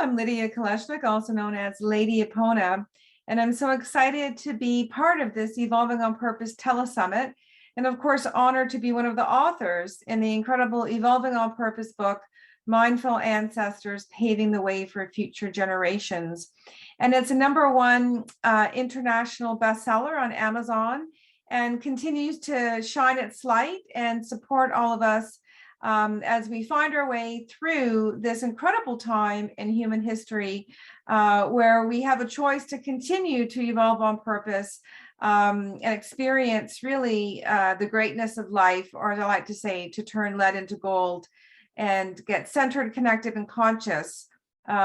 I'm Lidia, also known as Lady Epona, and I'm so excited to be part of this Evolving on Purpose telesummit, and of course, honored to be one of the authors in the incredible Evolving on Purpose book, Mindful Ancestors, Paving the Way for Future Generations. And it's a #1 international bestseller on Amazon and continues to shine its light and support all of us as we find our way through this incredible time in human history where we have a choice to continue to evolve on purpose and experience really the greatness of life, or as I like to say, to turn lead into gold and get centered, connected, and conscious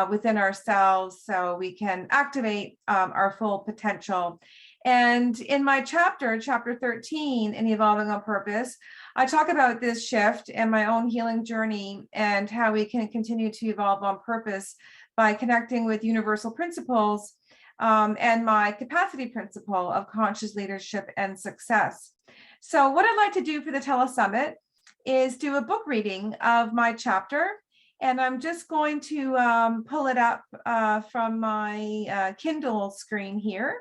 within ourselves so we can activate our full potential. And in my chapter 13 in Evolving on Purpose, I talk about this shift and my own healing journey and how we can continue to evolve on purpose by connecting with universal principles and my capacity principle of conscious leadership and success. So what I'd like to do for the telesummit is do a book reading of my chapter. And I'm just going to pull it up from my Kindle screen here.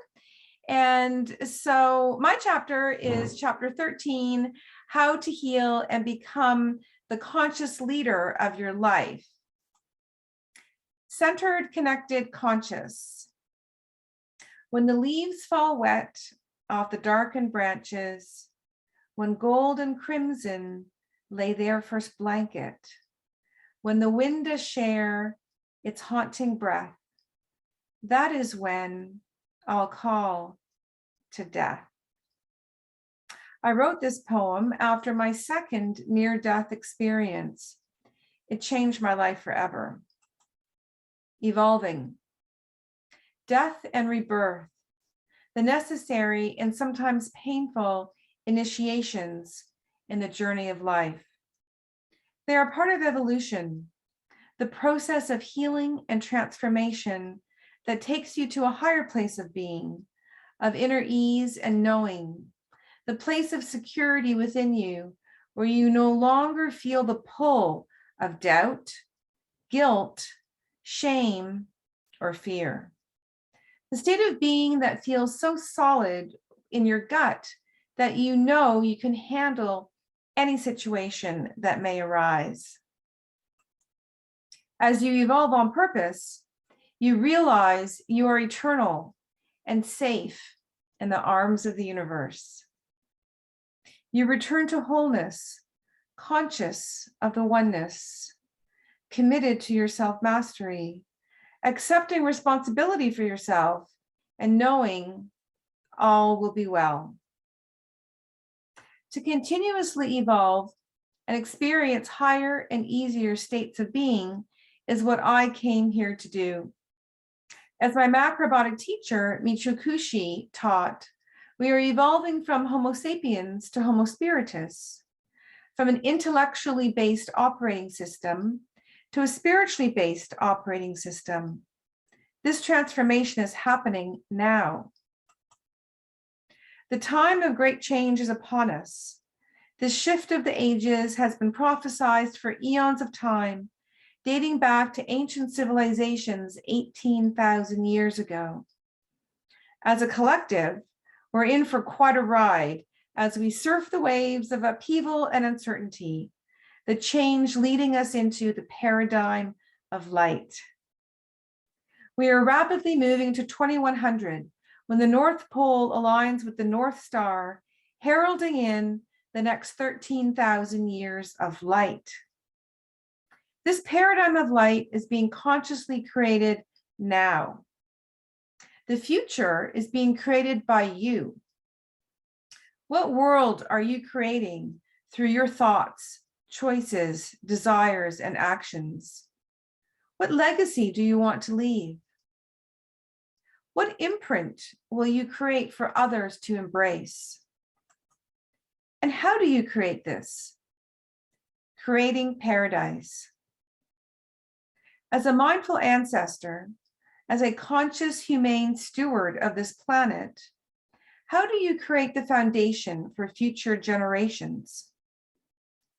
And so my chapter is chapter 13, How to Heal and Become the Conscious Leader of Your Life. Centered, connected, conscious. When the leaves fall wet off the darkened branches, when gold and crimson lay their first blanket, when the wind does share its haunting breath, that is when I'll call to death. I wrote this poem after my second near-death experience. It changed my life forever. Evolving. Death and rebirth, the necessary and sometimes painful initiations in the journey of life. They are part of evolution, the process of healing and transformation that takes you to a higher place of being, of inner ease and knowing, the place of security within you, where you no longer feel the pull of doubt, guilt, shame, or fear. The state of being that feels so solid in your gut that you know you can handle any situation that may arise. As you evolve on purpose, you realize you are eternal and safe in the arms of the universe. You return to wholeness, conscious of the oneness, committed to your self-mastery, accepting responsibility for yourself, and knowing all will be well. To continuously evolve and experience higher and easier states of being is what I came here to do. As my macrobiotic teacher, Michio Kushi, taught, we are evolving from Homo sapiens to Homo spiritus, from an intellectually based operating system to a spiritually based operating system. This transformation is happening now. The time of great change is upon us. This shift of the ages has been prophesied for eons of time, dating back to ancient civilizations 18,000 years ago. As a collective, we're in for quite a ride as we surf the waves of upheaval and uncertainty, the change leading us into the paradigm of light. We are rapidly moving to 2100, when the North Pole aligns with the North Star, heralding in the next 13,000 years of light. This paradigm of light is being consciously created now. The future is being created by you. What world are you creating through your thoughts, choices, desires, and actions? What legacy do you want to leave? What imprint will you create for others to embrace? And how do you create this? Creating paradise. As a mindful ancestor, as a conscious, humane steward of this planet, how do you create the foundation for future generations?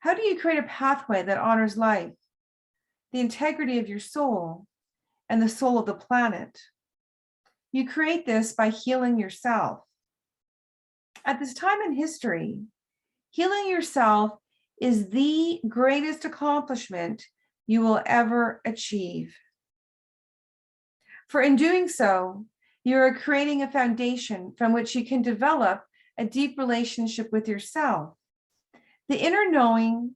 How do you create a pathway that honors life, the integrity of your soul, and the soul of the planet. You create this by healing yourself. At this time in history, healing yourself is the greatest accomplishment you will ever achieve. For in doing so, you are creating a foundation from which you can develop a deep relationship with yourself. The inner knowing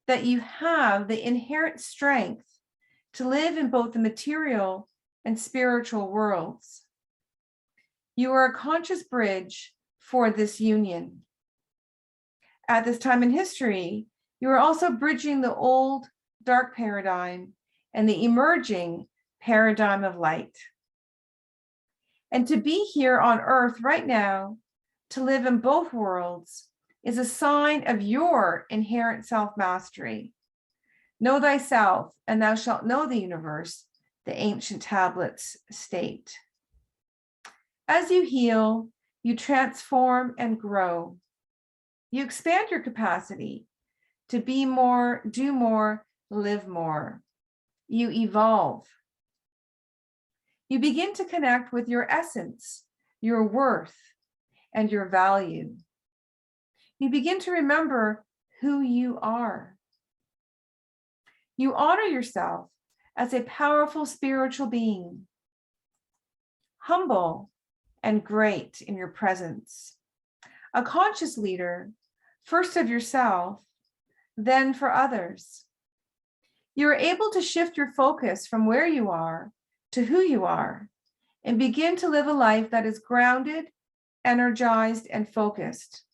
that you have the inherent strength to live in both the material and spiritual worlds. You are a conscious bridge for this union. At this time in history, you are also bridging the old dark paradigm and the emerging paradigm of light. And to be here on earth right now, to live in both worlds, is a sign of your inherent self-mastery. Know thyself, and thou shalt know the universe, the ancient tablets state. As you heal, you transform and grow. You expand your capacity to be more, do more, live more. You evolve. You begin to connect with your essence, your worth, and your value. You begin to remember who you are. You honor yourself as a powerful spiritual being, humble and great in your presence, a conscious leader, first of yourself, then for others. You are able to shift your focus from where you are to who you are and begin to live a life that is grounded, energized, and focused,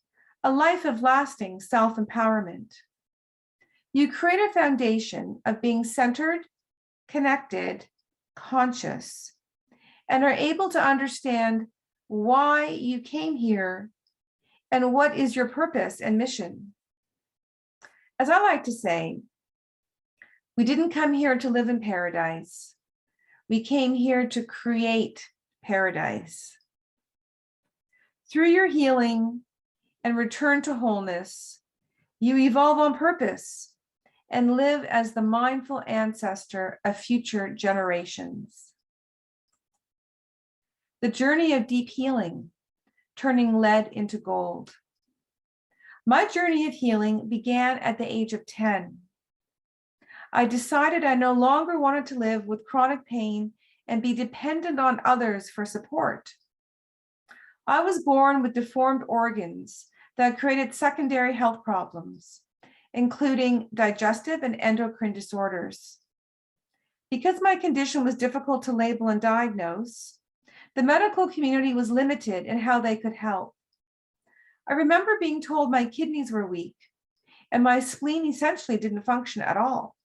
a life of lasting self-empowerment. You create a foundation of being centered, connected, conscious, and are able to understand why you came here and what is your purpose and mission. As I like to say, we didn't come here to live in paradise. We came here to create paradise. Through your healing and return to wholeness, you evolve on purpose and live as the mindful ancestor of future generations. The journey of deep healing, turning lead into gold. My journey of healing began at the age of 10. I decided I no longer wanted to live with chronic pain and be dependent on others for support. I was born with deformed organs that created secondary health problems, including digestive and endocrine disorders. Because my condition was difficult to label and diagnose, the medical community was limited in how they could help. I remember being told my kidneys were weak and my spleen essentially didn't function at all.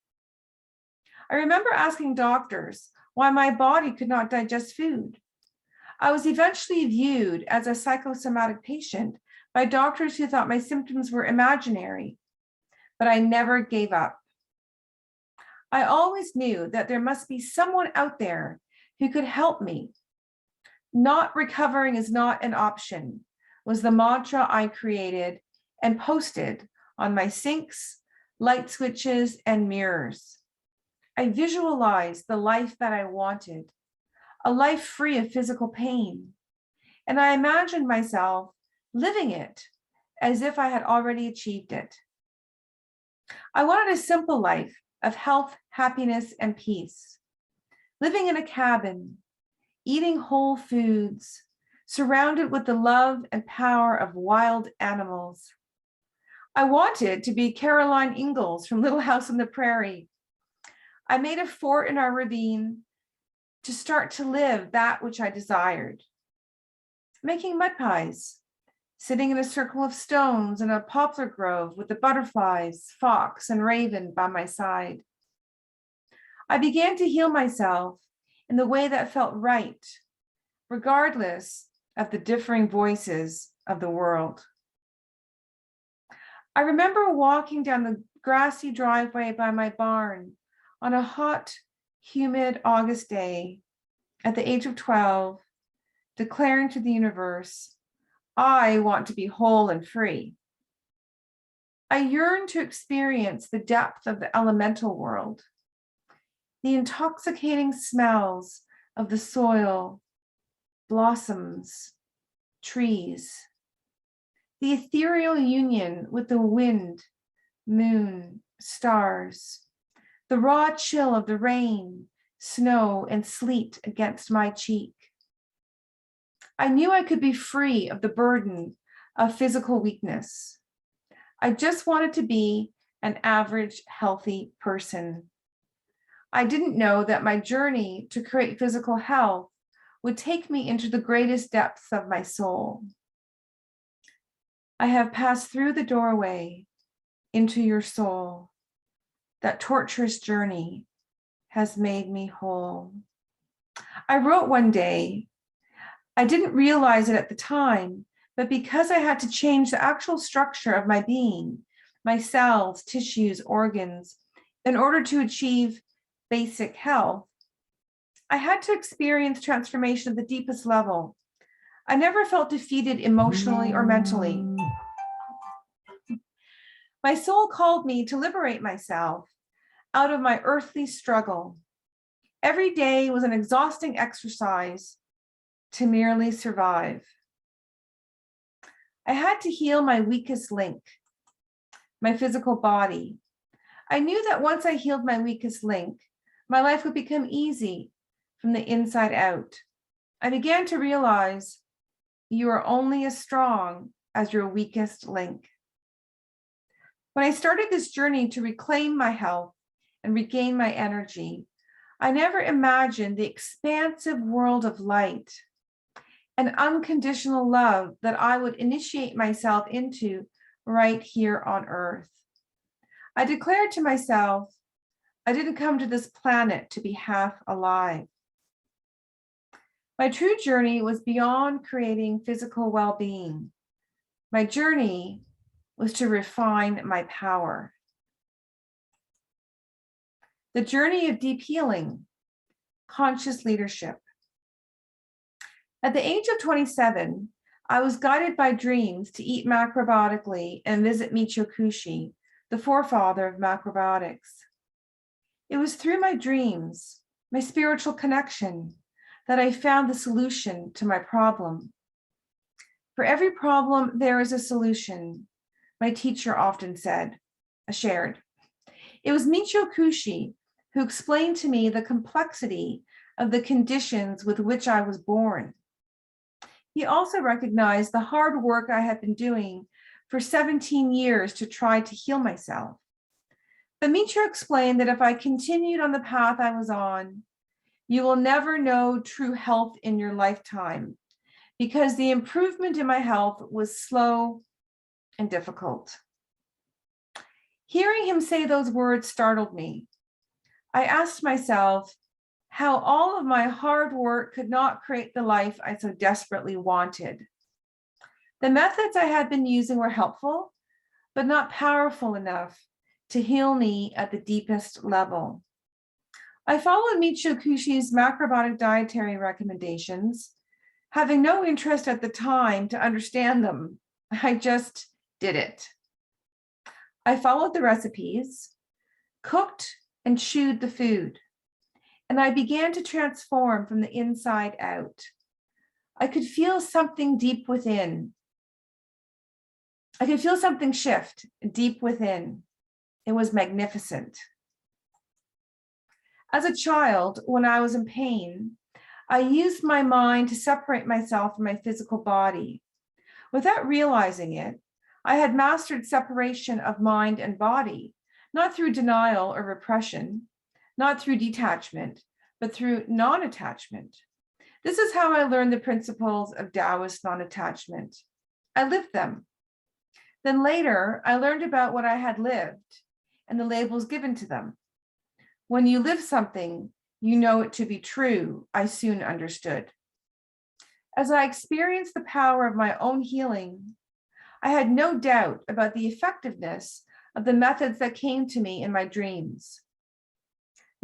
I remember asking doctors why my body could not digest food. I was eventually viewed as a psychosomatic patient by doctors who thought my symptoms were imaginary, but I never gave up. I always knew that there must be someone out there who could help me. Not recovering is not an option was the mantra I created and posted on my sinks, light switches, and mirrors. I visualized the life that I wanted, a life free of physical pain, and I imagined myself living it as if I had already achieved it. I wanted a simple life of health, happiness, and peace, living in a cabin, eating whole foods, surrounded with the love and power of wild animals. I wanted to be Caroline Ingalls from Little House on the Prairie. I made a fort in our ravine to start to live that which I desired. Making mud pies, sitting in a circle of stones in a poplar grove with the butterflies, fox, and raven by my side. I began to heal myself in the way that felt right, regardless of the differing voices of the world. I remember walking down the grassy driveway by my barn on a hot, humid August day at the age of 12, declaring to the universe, I want to be whole and free. I yearned to experience the depth of the elemental world. the intoxicating smells of the soil, blossoms, trees, the ethereal union with the wind, moon, stars, the raw chill of the rain, snow, and sleet against my cheek. I knew I could be free of the burden of physical weakness. I just wanted to be an average, healthy person. I didn't know that my journey to create physical health would take me into the greatest depths of my soul. I have passed through the doorway into your soul. That torturous journey has made me whole. I wrote one day, I didn't realize it at the time, but because I had to change the actual structure of my being, my cells, tissues, organs, in order to achieve basic health, I had to experience transformation at the deepest level. I never felt defeated emotionally or mentally. My soul called me to liberate myself out of my earthly struggle. Every day was an exhausting exercise to merely survive. I had to heal my weakest link, my physical body. I knew that once I healed my weakest link, my life would become easy from the inside out. I began to realize you are only as strong as your weakest link. When I started this journey to reclaim my health and regain my energy, I never imagined the expansive world of light and unconditional love that I would initiate myself into right here on earth. I declared to myself, I didn't come to this planet to be half alive. My true journey was beyond creating physical well-being. My journey was to refine my power. The journey of deep healing, conscious leadership. At the age of 27, I was guided by dreams to eat macrobiotically and visit Michio Kushi, the forefather of macrobiotics. It was through my dreams, my spiritual connection, that I found the solution to my problem. For every problem, there is a solution, my teacher often shared. It was Michio Kushi who explained to me the complexity of the conditions with which I was born. He also recognized the hard work I had been doing for 17 years to try to heal myself. But Michio explained that if I continued on the path I was on, you will never know true health in your lifetime because the improvement in my health was slow and difficult. Hearing him say those words startled me. I asked myself how all of my hard work could not create the life I so desperately wanted. The methods I had been using were helpful, but not powerful enough to heal me at the deepest level. I followed Michio Kushi's macrobiotic dietary recommendations, having no interest at the time to understand them. I just did it. I followed the recipes, cooked and chewed the food, and I began to transform from the inside out. I could feel something deep within. I could feel something shift deep within. It was magnificent. As a child, when I was in pain, I used my mind to separate myself from my physical body. Without realizing it, I had mastered separation of mind and body, not through denial or repression, not through detachment, but through non-attachment. This is how I learned the principles of Taoist non-attachment. I lived them. Then later, I learned about what I had lived and the labels given to them. When you live something, you know it to be true, I soon understood. As I experienced the power of my own healing, I had no doubt about the effectiveness of the methods that came to me in my dreams.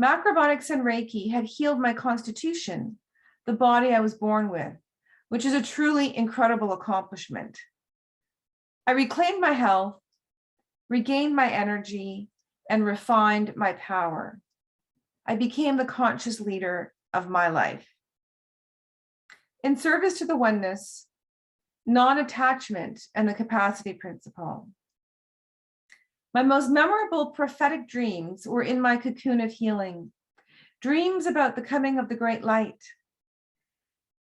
Macrobiotics and Reiki had healed my constitution, the body I was born with, which is a truly incredible accomplishment. I reclaimed my health, regained my energy, and refined my power. I became the conscious leader of my life. In service to the oneness, non-attachment, and the capacity principle. My most memorable prophetic dreams were in my cocoon of healing. Dreams about the coming of the great light.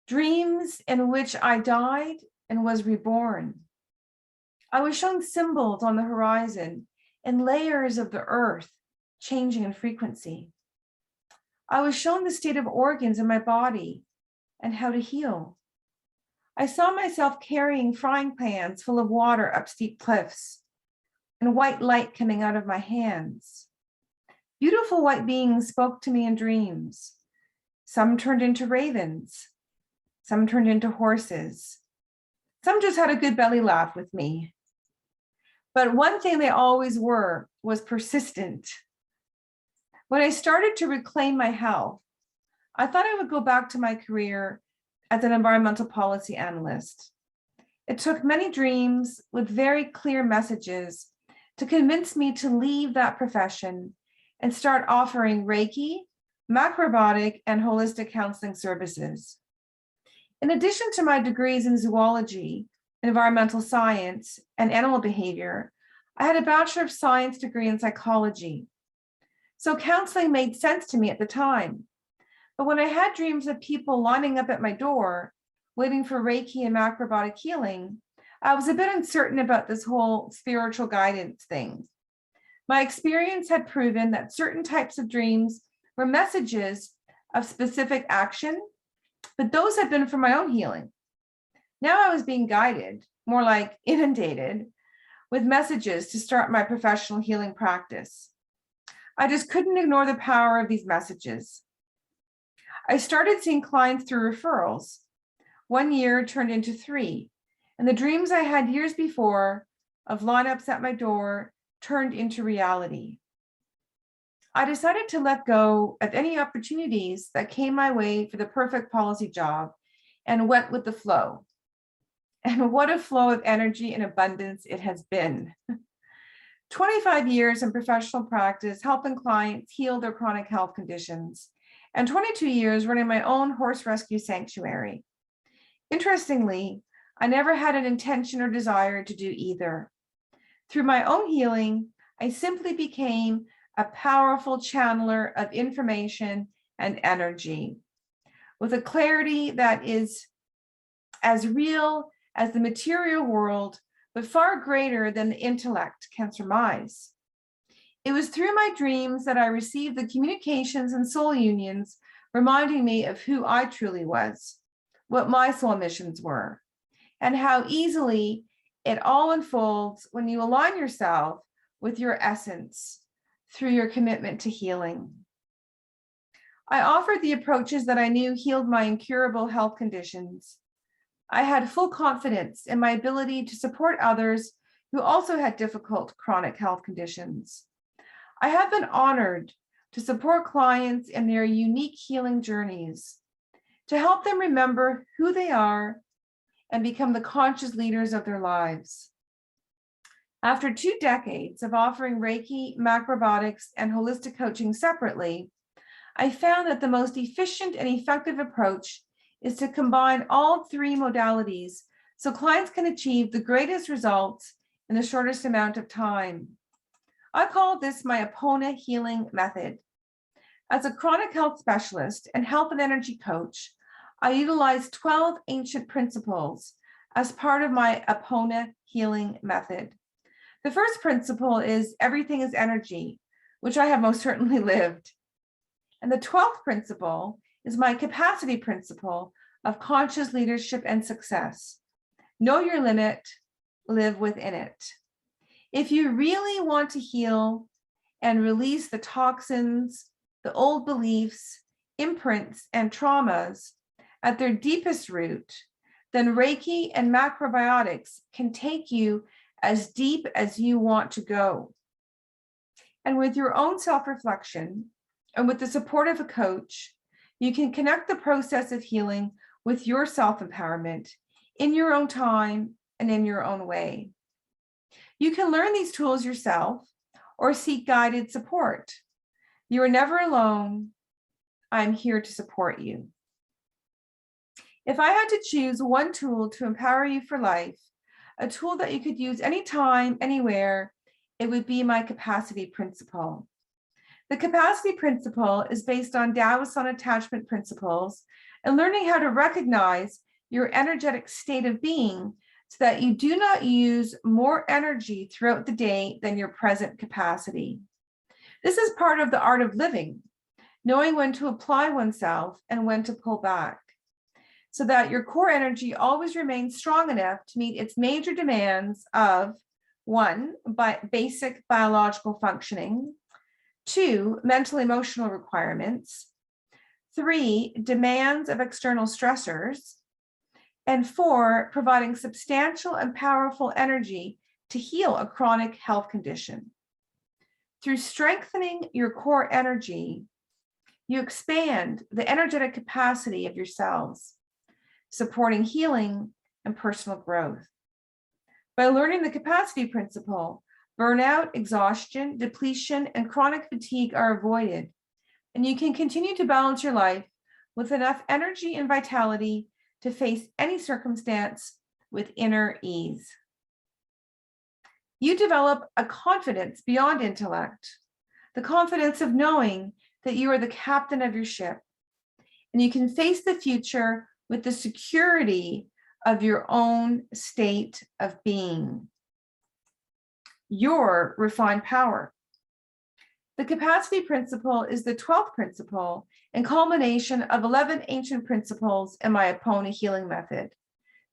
Dreams in which I died and was reborn. I was shown symbols on the horizon and layers of the earth changing in frequency. I was shown the state of organs in my body and how to heal. I saw myself carrying frying pans full of water up steep cliffs and white light coming out of my hands. Beautiful white beings spoke to me in dreams. Some turned into ravens. Some turned into horses. Some just had a good belly laugh with me. But one thing they always were was persistent. When I started to reclaim my health, I thought I would go back to my career as an environmental policy analyst. It took many dreams with very clear messages to convince me to leave that profession and start offering Reiki, macrobiotic, and holistic counseling services. In addition to my degrees in zoology, environmental science, and animal behavior, I had a Bachelor of Science degree in psychology. So counseling made sense to me at the time. But when I had dreams of people lining up at my door, waiting for Reiki and macrobiotic healing, I was a bit uncertain about this whole spiritual guidance thing. My experience had proven that certain types of dreams were messages of specific action, but those had been for my own healing. Now I was being guided, more like inundated, with messages to start my professional healing practice. I just couldn't ignore the power of these messages. I started seeing clients through referrals. 1 year turned into 3, and the dreams I had years before of lineups at my door turned into reality. I decided to let go of any opportunities that came my way for the perfect policy job and went with the flow. And what a flow of energy and abundance it has been. 25 years in professional practice, helping clients heal their chronic health conditions, and 22 years running my own horse rescue sanctuary. Interestingly, I never had an intention or desire to do either. Through my own healing, I simply became a powerful channeler of information and energy with a clarity that is as real as the material world, but far greater than the intellect can surmise. It was through my dreams that I received the communications and soul unions reminding me of who I truly was, what my soul missions were, and how easily it all unfolds when you align yourself with your essence through your commitment to healing. I offered the approaches that I knew healed my incurable health conditions. I had full confidence in my ability to support others who also had difficult chronic health conditions. I have been honored to support clients in their unique healing journeys, to help them remember who they are and become the conscious leaders of their lives. After 2 decades of offering Reiki, macrobiotics, and holistic coaching separately, I found that the most efficient and effective approach is to combine all 3 modalities so clients can achieve the greatest results in the shortest amount of time. I call this my Epona healing method. As a chronic health specialist and health and energy coach, I utilize 12 ancient principles as part of my Epona healing method. The first principle is everything is energy, which I have most certainly lived. And the 12th principle is my capacity principle of conscious leadership and success. Know your limit, live within it. If you really want to heal and release the toxins, the old beliefs, imprints, and traumas at their deepest root, then Reiki and macrobiotics can take you as deep as you want to go. And with your own self-reflection and with the support of a coach, you can connect the process of healing with your self-empowerment in your own time and in your own way. You can learn these tools yourself or seek guided support. You are never alone. I'm here to support you. If I had to choose one tool to empower you for life, a tool that you could use anytime, anywhere, it would be my capacity principle. The capacity principle is based on Taoist non-attachment principles and learning how to recognize your energetic state of being so that you do not use more energy throughout the day than your present capacity. This is part of the art of living, knowing when to apply oneself and when to pull back, so that your core energy always remains strong enough to meet its major demands of 1, basic biological functioning, 2, mental emotional requirements, 3, demands of external stressors, and 4, providing substantial and powerful energy to heal a chronic health condition. Through strengthening your core energy, you expand the energetic capacity of your cells, supporting healing and personal growth. By learning the capacity principle, burnout, exhaustion, depletion, and chronic fatigue are avoided, and you can continue to balance your life with enough energy and vitality to face any circumstance with inner ease. You develop a confidence beyond intellect, the confidence of knowing that you are the captain of your ship, and you can face the future with the security of your own state of being. Your refined power. The capacity principle is the 12th principle and culmination of 11 ancient principles in my Epona healing method.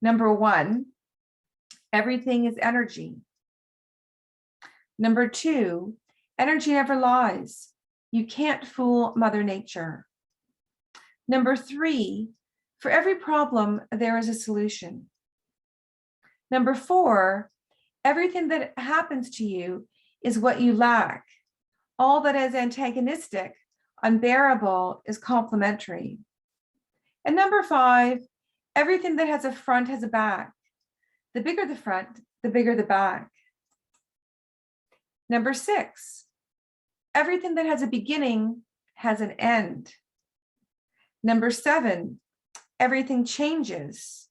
Number 1, everything is energy. Number 2, energy never lies. You can't fool Mother Nature. Number 3, for every problem, there is a solution. Number 4, everything that happens to you is what you lack. All that is antagonistic, unbearable, is complementary. And number 5, everything that has a front has a back. The bigger the front, the bigger the back. Number 6, everything that has a beginning has an end. Number 7, everything changes,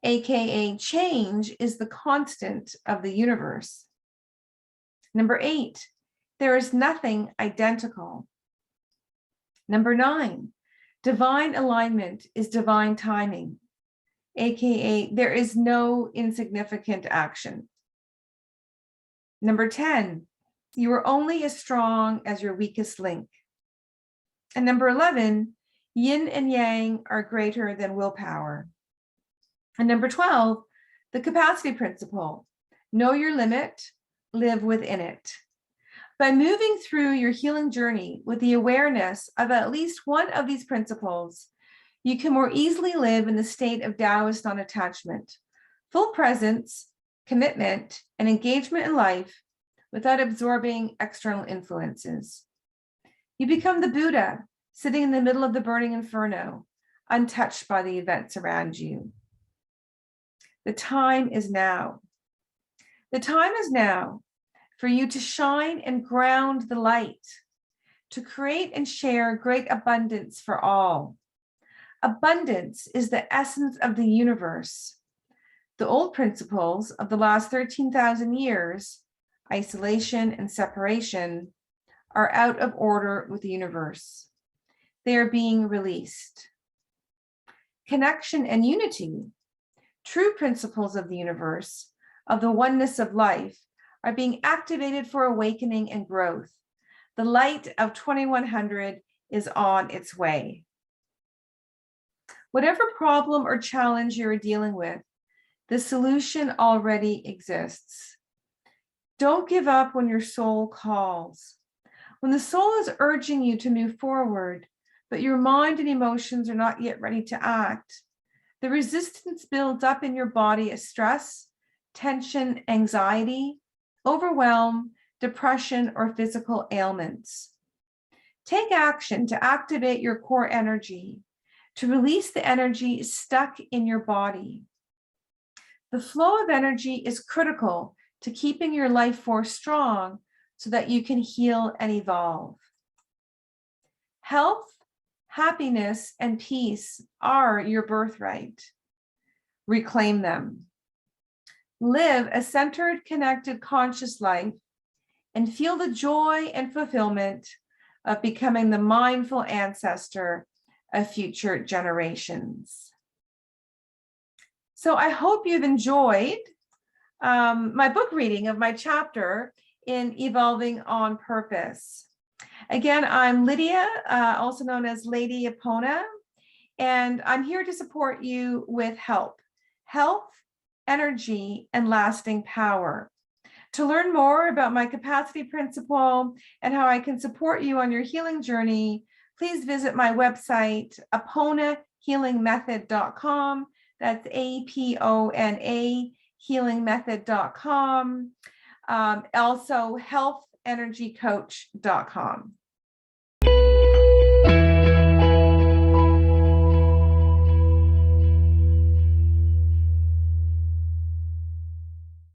aka change is the constant of the universe. Number 8, there is nothing identical. Number 9, divine alignment is divine timing, aka there is no insignificant action. Number 10, you are only as strong as your weakest link. And number 11, yin and yang are greater than willpower. And number 12, the capacity principle. Know your limit, live within it. By moving through your healing journey with the awareness of at least one of these principles, you can more easily live in the state of Taoist non-attachment, full presence, commitment, and engagement in life without absorbing external influences. You become the Buddha, sitting in the middle of the burning inferno, untouched by the events around you. The time is now. The time is now for you to shine and ground the light, to create and share great abundance for all. Abundance is the essence of the universe. The old principles of the last 13,000 years, isolation and separation, are out of order with the universe. They are being released. Connection and unity, true principles of the universe, of the oneness of life, are being activated for awakening and growth. The light of 2100 is on its way. Whatever problem or challenge you're dealing with, the solution already exists. Don't give up when your soul calls. When the soul is urging you to move forward, but your mind and emotions are not yet ready to act, the resistance builds up in your body as stress, tension, anxiety, overwhelm, depression, or physical ailments. Take action to activate your core energy, to release the energy stuck in your body. The flow of energy is critical to keeping your life force strong so that you can heal and evolve. Health, happiness, and peace are your birthright. Reclaim them. Live a centered, connected, conscious life and feel the joy and fulfillment of becoming the mindful ancestor of future generations. So I hope you've enjoyed my book reading of my chapter in Evolving on Purpose. Again, I'm Lidia, also known as Lady Epona, and I'm here to support you with health, energy, and lasting power. To learn more about my capacity principle and how I can support you on your healing journey, please visit my website, aponahealingmethod.com. That's APONA healingmethod.com. Also healthenergycoach.com.